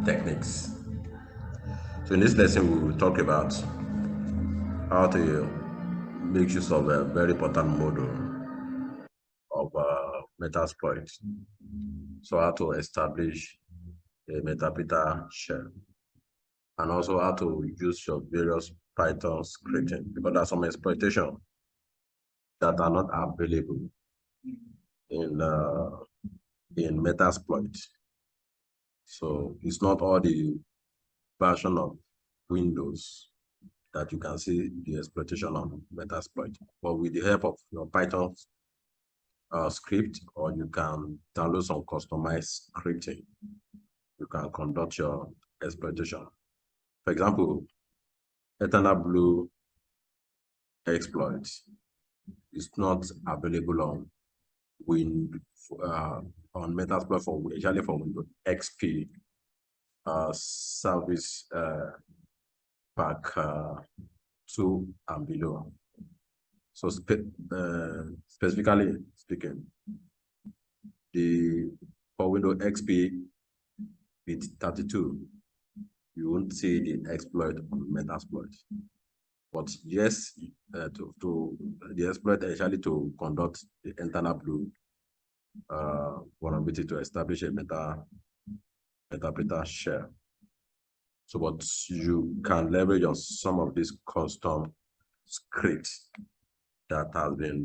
techniques. So in this lesson, we will talk about how to make use of a very important model of Metasploit. So how to establish a metadata share, and also how to use your various Python scripting, because there are some exploitation that are not available in Metasploit. So it's not all the version of Windows that you can see the exploitation on Metasploit, but with the help of your Python script, or you can download some customized scripting, you can conduct your exploitation. For example, Eternal Blue exploit is not available on Metasploit for usually for Windows XP service pack 2 and below. So specifically speaking, for Windows XP with 32, you won't see the exploit on Metasploit. But yes, to the exploit actually to conduct the internal blue vulnerability to establish a metadata share. So, but you can leverage on some of these custom scripts that has been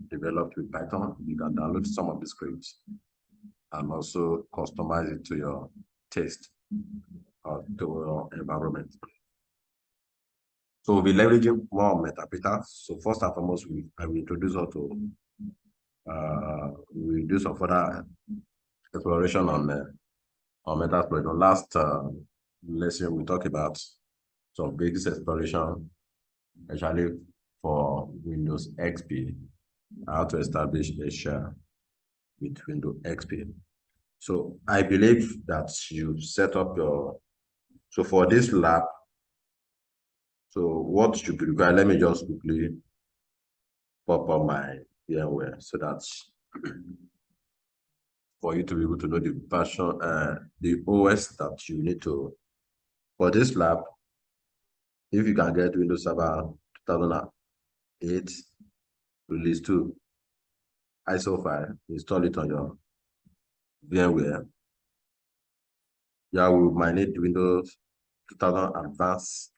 developed with Python. You can download some of the scripts and also customize it to your taste or to your environment. So we'll be leveraging more metadata. So first and foremost, I will introduce how to we'll do some further exploration on Metasploit. On last lesson, we talked about some basic exploration, actually for Windows XP, how to establish a share with Windows XP. So I believe that you set up so for this lab, so what should be required? Let me just quickly pop up my VMware so that for you to be able to know the version, the OS that you need to, for this lab, if you can get Windows Server 2008 release 2 ISO file, install it on your VMware. Yeah, we might need Windows 2000 Advanced.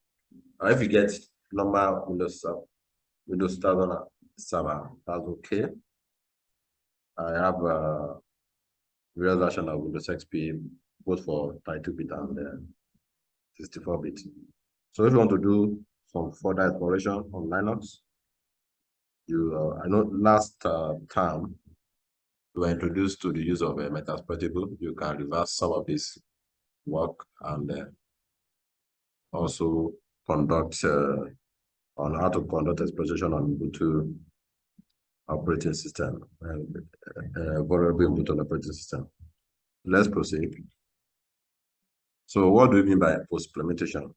Or if you get normal Windows 2000 Server, that's okay. I have a real version of Windows XP, both for 32-bit and 64-bit. So if you want to do some further exploration on Linux, I know last time you were introduced to the use of a Metasploitable. You can reverse some of this work and also conduct on how to conduct exploitation on Ubuntu operating system, vulnerable Ubuntu operating system. Let's proceed. So what do we mean by post-implementation?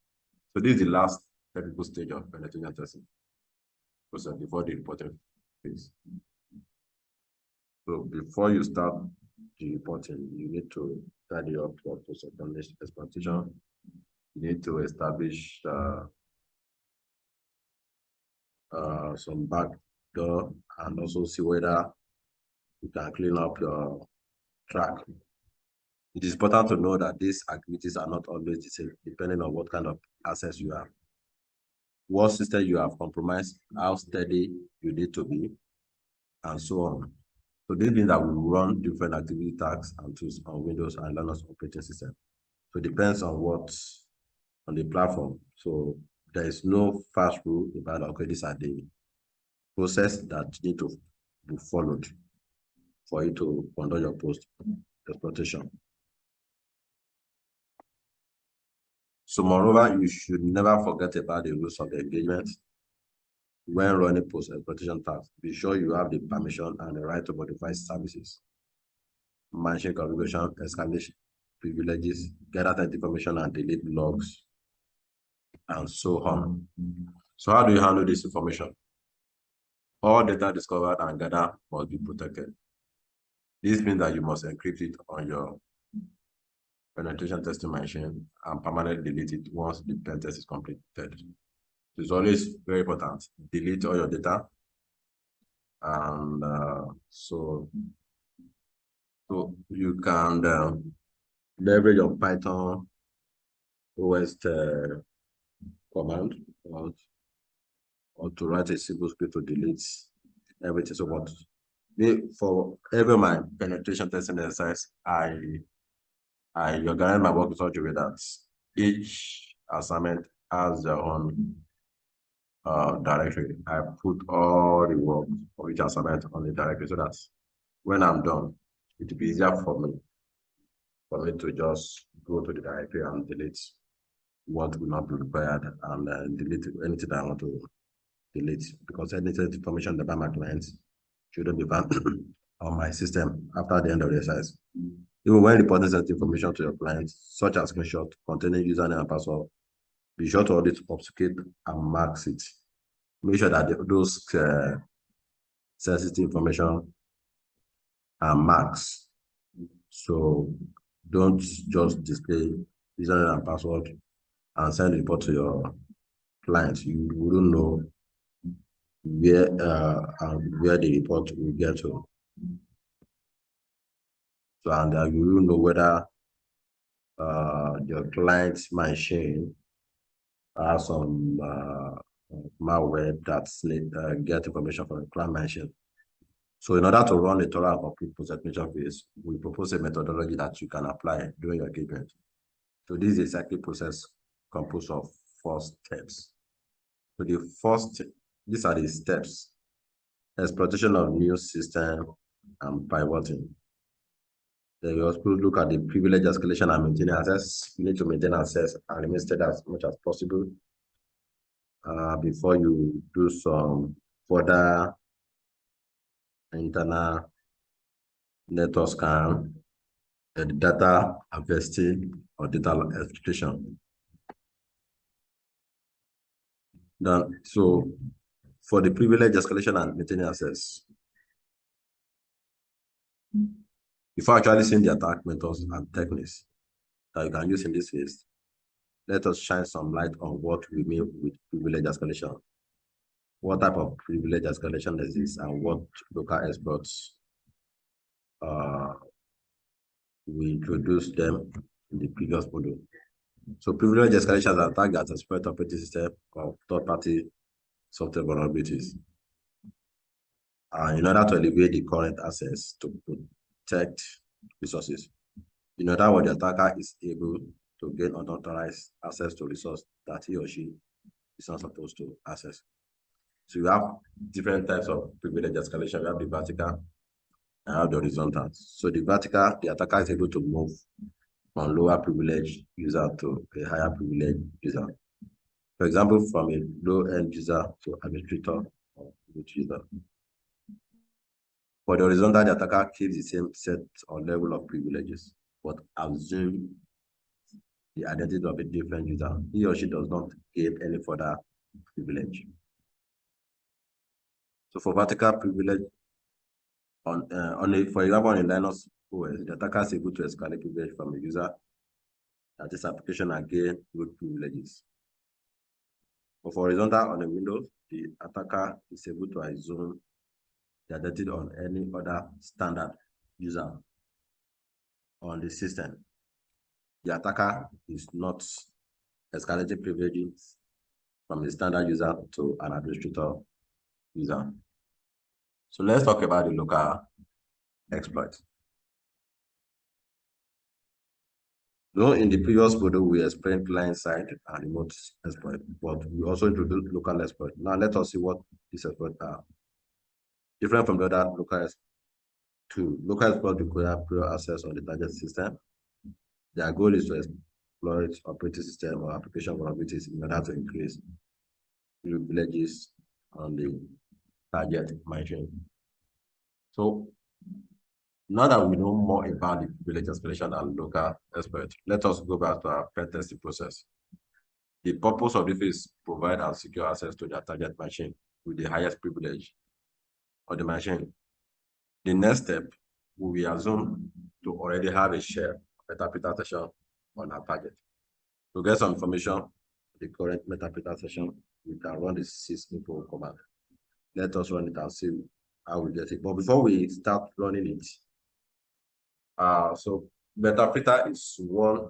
So this is the last technical stage of penetration testing process before the reporting phase. So before you start the reporting, you need to tidy up your post-exploitation. You need to establish some backdoor and also see whether you can clean up your track. It is important to know that these activities are not always the same, depending on what kind of access you have, what system you have compromised, how steady you need to be, and so on. So this means that we run different activity tasks and tools on Windows and Linux operating system. So it depends on on the platform. So there is no fast rule about, okay, these are the process that need to be followed for you to conduct your post-exploitation. So moreover, you should never forget about the rules of the engagement when running post-exploitation tasks. Be sure you have the permission and the right to modify services, managing configuration, escalation, privileges, get out information and delete logs, and so on. So how do you handle this information? All data discovered and gathered must be protected. This means that you must encrypt it on your penetration testing machine and permanently delete it once the pen test is completed. It's always very important. Delete all your data, and so you can leverage your Python OS command or to write a simple script to delete everything. So what for every my penetration testing exercise, I organize my work in such a way that each assignment has their own directory. I put all the work for each assignment on the directory so that when I'm done, it will be easier for me to just go to the directory and delete what will not be required and delete anything that I want to delete, because any information about my clients shouldn't be found on my system after the end of the exercise. Even when reporting sensitive information to your clients, such as screenshot containing username and password, be sure to audit, obfuscate, and mark it. Make sure that those sensitive information are marks. So don't just display username and password and send a report to your clients. You wouldn't know where the report will get to. So and you will know whether your client's machine has some malware that get information from the client machine. So in order to run a thorough and complete post-exploitation phase, we propose a methodology that you can apply during your engagement. So this is a cyclic process composed of 4 steps. So these are the steps: exploitation of new system and pivoting. Then you also look at the privilege escalation and maintaining access. You need to maintain access and remain steady as much as possible before you do some further internal network scan, the data harvesting or data extraction. Then, so for the privilege escalation and maintaining access, before actually seeing the attack methods and techniques that you can use in this phase, let us shine some light on what we mean with privilege escalation. What type of privilege escalation is this, and what local exploits we introduced them in the previous module. So privilege escalation is an attack that exploits operating system of third-party software vulnerabilities in order to elevate the current access to protect resources. In other words, the attacker is able to gain unauthorized access to resources that he or she is not supposed to access. So you have different types of privilege escalation. You have the vertical and have the horizontal. So the vertical, the attacker is able to move from lower privilege user to a higher privilege user. For example, from a low-end user to administrator or root user. For the horizontal, the attacker keeps the same set or level of privileges, but assume the identity of a different user. He or she does not gain any further privilege. So for vertical privilege, for example, on a Linux OS, the attacker is able to escalate privilege from a user that is application and gain root privileges. But for horizontal on a Windows, the attacker is able to assume the identity on any other standard user on the system. The attacker is not escalating privileges from a standard user to an administrator user. So let's talk about the local exploit. Though in the previous module, we explained client-side and remote exploit, but we also introduced local exploit. Now let us see what these exploits are. Different from the other local exploit. Local exploit require prior access on the target system. Their goal is to exploit operating system or application vulnerabilities in order to increase privileges on the target machine. So now that we know more about the privilege escalation and local exploit, let us go back to our pen testing process. The purpose of this is provide and secure access to the target machine with the highest privilege of the machine. The next step, we will assume to already have a share interpretation on our target. To get some information, the current Metasploit session, we can run the sysinfo command. Let us run it and see how we get it. But before we start running it, so Metasploit is one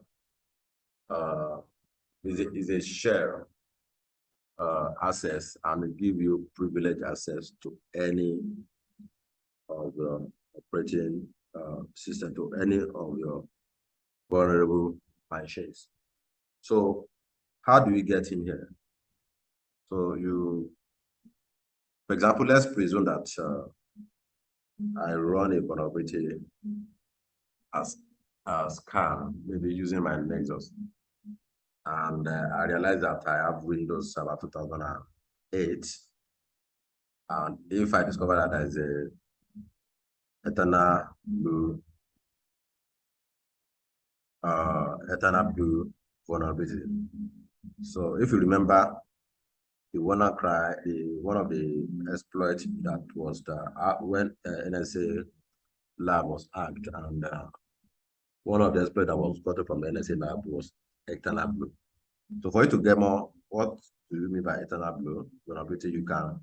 is a share access, and it give you privileged access to any of the operating system, to any of your vulnerable machines. So how do we get in here? So for example, let's presume that I run a vulnerability as a scan, maybe using my Nexus, and I realize that I have Windows Server 2008, and if I discover that there is a Eternal Blue vulnerability. So if you remember, the WannaCry, one of the exploits that was when NSA lab was hacked, and one of the exploits that was gotten from the NSA lab was Eternal Blue. So for you to get more, what do you mean by Eternal Blue vulnerability? You can